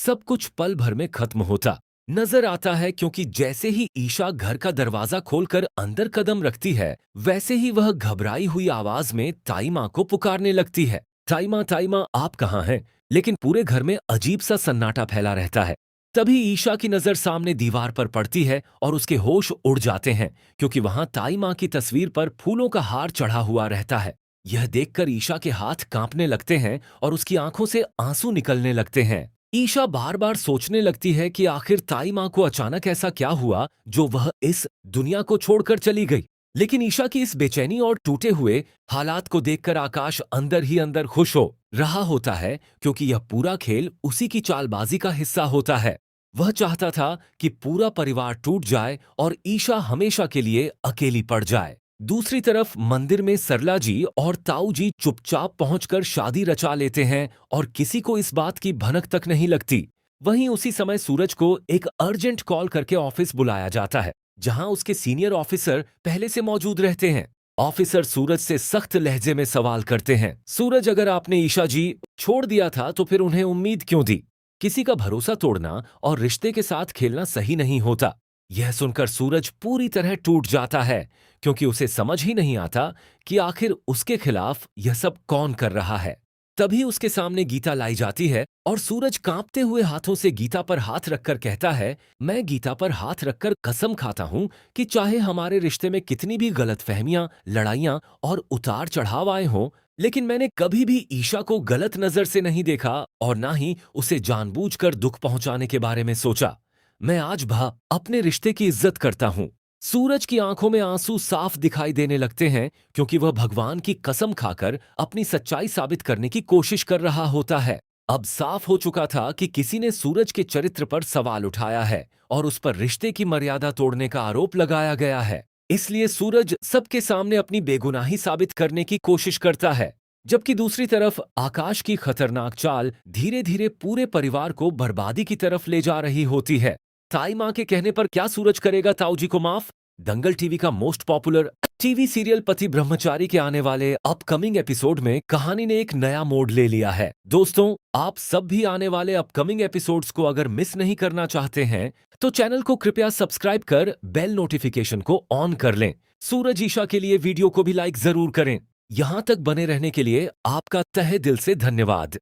सब कुछ पल भर में खत्म होता नजर आता है, क्योंकि जैसे ही ईशा घर का दरवाजा खोलकर अंदर कदम रखती है, वैसे ही वह घबराई हुई आवाज में ताई माँ को पुकारने लगती है। ताई माँ आप कहाँ हैं? लेकिन पूरे घर में अजीब सा सन्नाटा फैला रहता है। तभी ईशा की नजर सामने दीवार पर पड़ती है और उसके होश उड़ जाते हैं, क्योंकि वहां ताई माँ की तस्वीर पर फूलों का हार चढ़ा हुआ रहता है। यह देखकर ईशा के हाथ कांपने लगते हैं और उसकी आंखों से आंसू निकलने लगते हैं। ईशा बार बार सोचने लगती है कि आखिर ताई माँ को अचानक ऐसा क्या हुआ जो वह इस दुनिया को छोड़कर चली गई। लेकिन ईशा की इस बेचैनी और टूटे हुए हालात को देखकर आकाश अंदर ही अंदर खुश हो रहा होता है, क्योंकि यह पूरा खेल उसी की चालबाजी का हिस्सा होता है। वह चाहता था कि पूरा परिवार टूट जाए और ईशा हमेशा के लिए अकेली पड़ जाए। दूसरी तरफ मंदिर में सरला जी और ताऊ जी चुपचाप पहुंचकर शादी रचा लेते हैं और किसी को इस बात की भनक तक नहीं लगती। वहीं उसी समय सूरज को एक अर्जेंट कॉल करके ऑफिस बुलाया जाता है, जहां उसके सीनियर ऑफिसर पहले से मौजूद रहते हैं। ऑफिसर सूरज से सख्त लहजे में सवाल करते हैं, सूरज, अगर आपने ईशा जी छोड़ दिया था तो फिर उन्हें उम्मीद क्यों दी? किसी का भरोसा तोड़ना और रिश्ते के साथ खेलना सही नहीं होता। यह सुनकर सूरज पूरी तरह टूट जाता है, क्योंकि उसे समझ ही नहीं आता कि आखिर उसके खिलाफ यह सब कौन कर रहा है। तभी उसके सामने गीता लाई जाती है और सूरज कांपते हुए हाथों से गीता पर हाथ रखकर कहता है, मैं गीता पर हाथ रखकर कसम खाता हूं कि चाहे हमारे रिश्ते में कितनी भी गलतफहमियां, लड़ाइयां और उतार चढ़ाव आए हों, लेकिन मैंने कभी भी ईशा को गलत नजर से नहीं देखा और ना ही उसे जानबूझकर दुख पहुंचाने के बारे में सोचा। मैं आज भी अपने रिश्ते की इज्जत करता हूं। सूरज की आंखों में आंसू साफ दिखाई देने लगते हैं, क्योंकि वह भगवान की कसम खाकर अपनी सच्चाई साबित करने की कोशिश कर रहा होता है। अब साफ हो चुका था कि किसी ने सूरज के चरित्र पर सवाल उठाया है और उस पर रिश्ते की मर्यादा तोड़ने का आरोप लगाया गया है। इसलिए सूरज सबके सामने अपनी बेगुनाही साबित करने की कोशिश करता है, जबकि दूसरी तरफ आकाश की खतरनाक चाल धीरे धीरे पूरे परिवार को बर्बादी की तरफ ले जा रही होती है। ताई माँ के कहने पर क्या सूरज करेगा ताऊ जी को माफ? दंगल टीवी का मोस्ट पॉपुलर टीवी सीरियल पति ब्रह्मचारी के आने वाले अपकमिंग एपिसोड में कहानी ने एक नया मोड़ ले लिया है। दोस्तों, आप सब भी आने वाले अपकमिंग एपिसोड्स को अगर मिस नहीं करना चाहते हैं, तो चैनल को कृपया सब्सक्राइब कर बेल नोटिफिकेशन को ऑन कर लें। सूरज ईशा के लिए वीडियो को भी लाइक जरूर करें। यहाँ तक बने रहने के लिए आपका तहे दिल से धन्यवाद।